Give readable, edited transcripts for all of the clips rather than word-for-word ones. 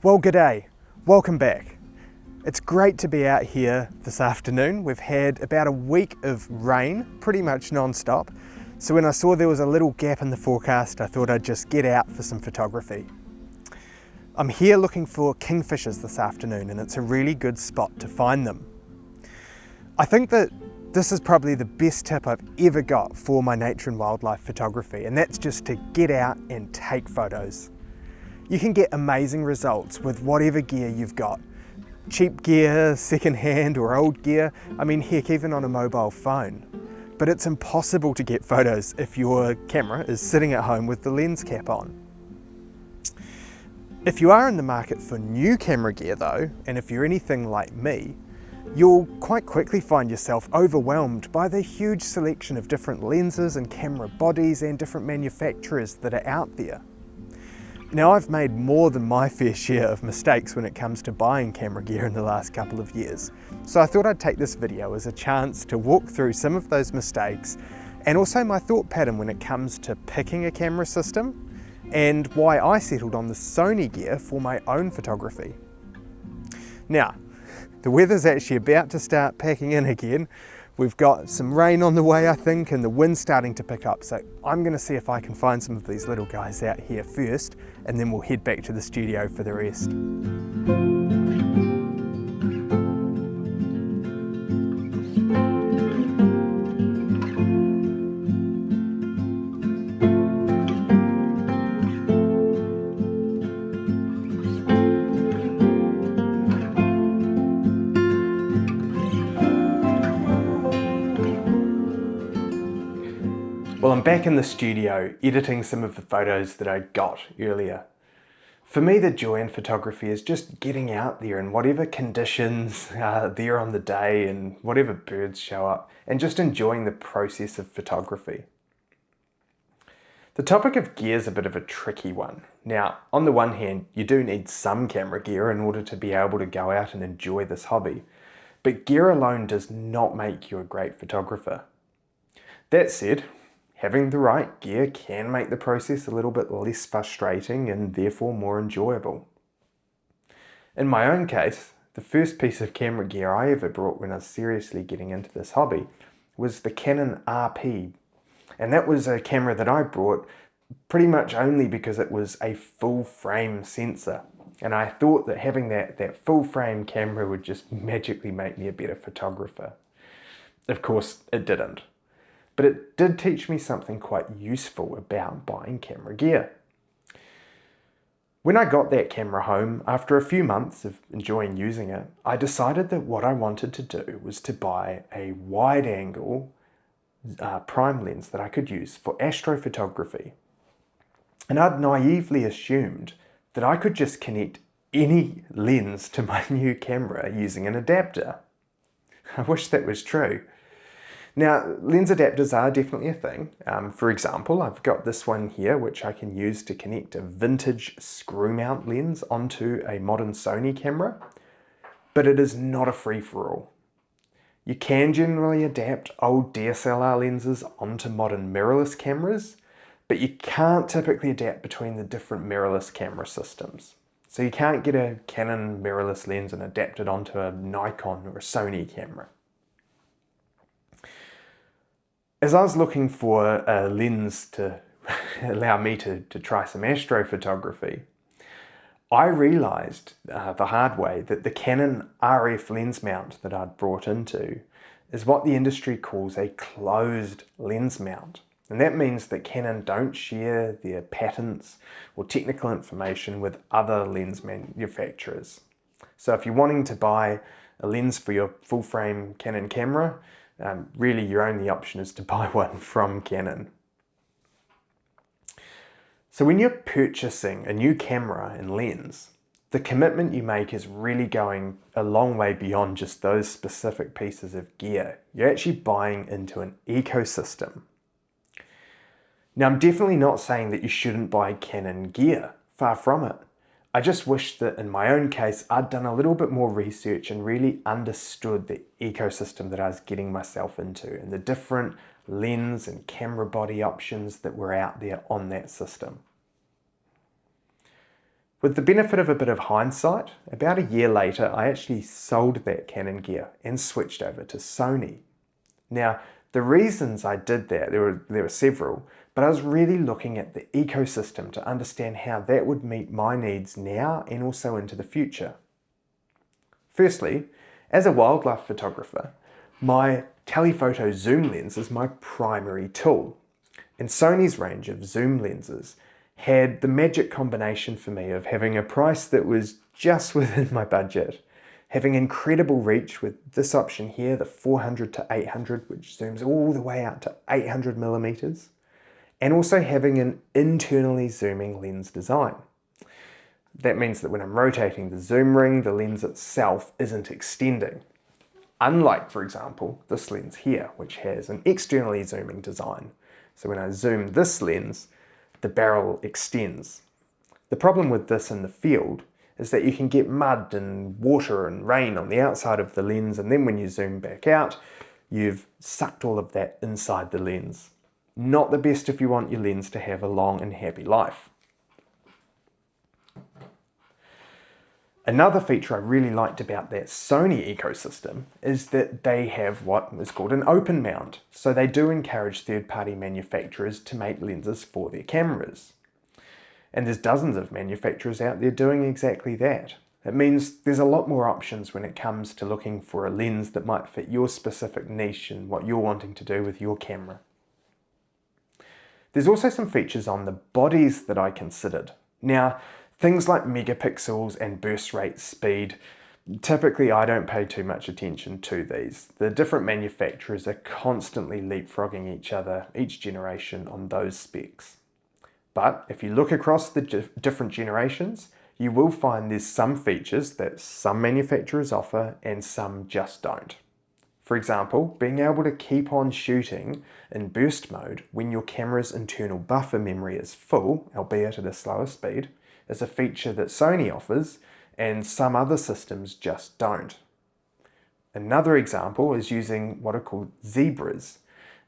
Well, g'day, welcome back. It's great to be out here this afternoon. We've had about a week of rain, pretty much non-stop. So when I saw there was a little gap in the forecast, I thought I'd just get out for some photography. I'm here looking for kingfishers this afternoon, and it's a really good spot to find them. I think that this is probably the best tip I've ever got for my nature and wildlife photography, and that's just to get out and take photos. You can get amazing results with whatever gear you've got. Cheap gear, secondhand or old gear, I mean heck, even on a mobile phone. But it's impossible to get photos if your camera is sitting at home with the lens cap on. If you are in the market for new camera gear though, and if you're anything like me, you'll quite quickly find yourself overwhelmed by the huge selection of different lenses and camera bodies and different manufacturers that are out there. Now, I've made more than my fair share of mistakes when it comes to buying camera gear in the last couple of years. So I thought I'd take this video as a chance to walk through some of those mistakes and also my thought pattern when it comes to picking a camera system and why I settled on the Sony gear for my own photography. Now, the weather's actually about to start packing in again. We've got some rain on the way, I think, and the wind's starting to pick up. So I'm gonna see if I can find some of these little guys out here first, and then we'll head back to the studio for the rest. Well, I'm back in the studio editing some of the photos that I got earlier. For me, the joy in photography is just getting out there in whatever conditions are there on the day and whatever birds show up, and just enjoying the process of photography. The topic of gear is a bit of a tricky one. Now, on the one hand, you do need some camera gear in order to be able to go out and enjoy this hobby, but gear alone does not make you a great photographer. That said, having the right gear can make the process a little bit less frustrating and therefore more enjoyable. In my own case, the first piece of camera gear I ever brought when I was seriously getting into this hobby was the Canon RP. And that was a camera that I brought pretty much only because it was a full frame sensor. And I thought that having that full frame camera would just magically make me a better photographer. Of course, it didn't. But it did teach me something quite useful about buying camera gear. When I got that camera home, after a few months of enjoying using it, I decided that what I wanted to do was to buy a wide-angle prime lens that I could use for astrophotography. And I'd naively assumed that I could just connect any lens to my new camera using an adapter. I wish that was true. Now, lens adapters are definitely a thing. For example, I've got this one here which I can use to connect a vintage screw mount lens onto a modern Sony camera, but it is not a free-for-all. You can generally adapt old DSLR lenses onto modern mirrorless cameras, but you can't typically adapt between the different mirrorless camera systems. So you can't get a Canon mirrorless lens and adapt it onto a Nikon or a Sony camera. As I was looking for a lens to allow me to try some astrophotography, I realized the hard way that the Canon RF lens mount that I'd brought into is what the industry calls a closed lens mount. And that means that Canon don't share their patents or technical information with other lens manufacturers. So if you're wanting to buy a lens for your full frame Canon camera, really your only option is to buy one from Canon. So when you're purchasing a new camera and lens, the commitment you make is really going a long way beyond just those specific pieces of gear. You're actually buying into an ecosystem. Now, I'm definitely not saying that you shouldn't buy Canon gear, far from it. I just wish that in my own case, I'd done a little bit more research and really understood the ecosystem that I was getting myself into and the different lens and camera body options that were out there on that system. With the benefit of a bit of hindsight, about a year later I actually sold that Canon gear and switched over to Sony. Now, the reasons I did that, there were several, but I was really looking at the ecosystem to understand how that would meet my needs now and also into the future. Firstly, as a wildlife photographer, my telephoto zoom lens is my primary tool. And Sony's range of zoom lenses had the magic combination for me of having a price that was just within my budget, having incredible reach with this option here, the 400 to 800, which zooms all the way out to 800 millimeters, and also having an internally zooming lens design. That means that when I'm rotating the zoom ring, the lens itself isn't extending. Unlike, for example, this lens here, which has an externally zooming design. So when I zoom this lens, the barrel extends. The problem with this in the field is that you can get mud and water and rain on the outside of the lens, and then when you zoom back out, you've sucked all of that inside the lens. Not the best if you want your lens to have a long and happy life. Another feature I really liked about that Sony ecosystem is that they have what is called an open mount. So they do encourage third-party manufacturers to make lenses for their cameras. And there's dozens of manufacturers out there doing exactly that. It means there's a lot more options when it comes to looking for a lens that might fit your specific niche and what you're wanting to do with your camera. There's also some features on the bodies that I considered. Now, things like megapixels and burst rate speed, typically I don't pay too much attention to these. The different manufacturers are constantly leapfrogging each other, each generation on those specs. But if you look across the different generations, you will find there's some features that some manufacturers offer and some just don't. For example, being able to keep on shooting in burst mode when your camera's internal buffer memory is full, albeit at a slower speed, is a feature that Sony offers and some other systems just don't. Another example is using what are called zebras.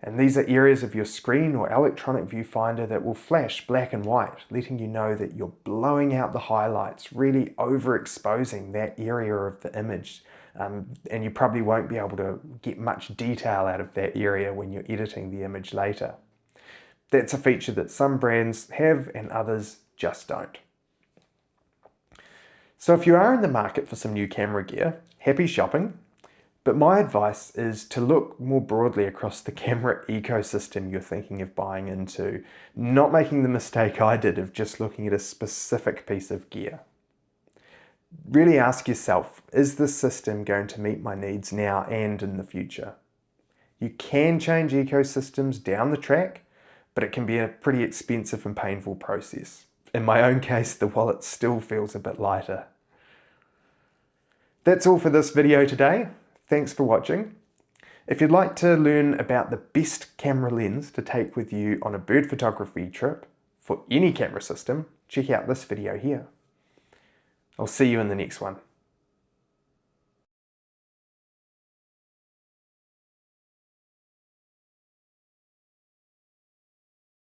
And these are areas of your screen or electronic viewfinder that will flash black and white, letting you know that you're blowing out the highlights, really overexposing that area of the image. And you probably won't be able to get much detail out of that area when you're editing the image later. That's a feature that some brands have and others just don't. So if you are in the market for some new camera gear, happy shopping. But my advice is to look more broadly across the camera ecosystem you're thinking of buying into, not making the mistake I did of just looking at a specific piece of gear. Really ask yourself, is this system going to meet my needs now and in the future? You can change ecosystems down the track, but it can be a pretty expensive and painful process. In my own case, the wallet still feels a bit lighter. That's all for this video today. Thanks for watching. If you'd like to learn about the best camera lens to take with you on a bird photography trip for any camera system, check out this video here. I'll see you in the next one.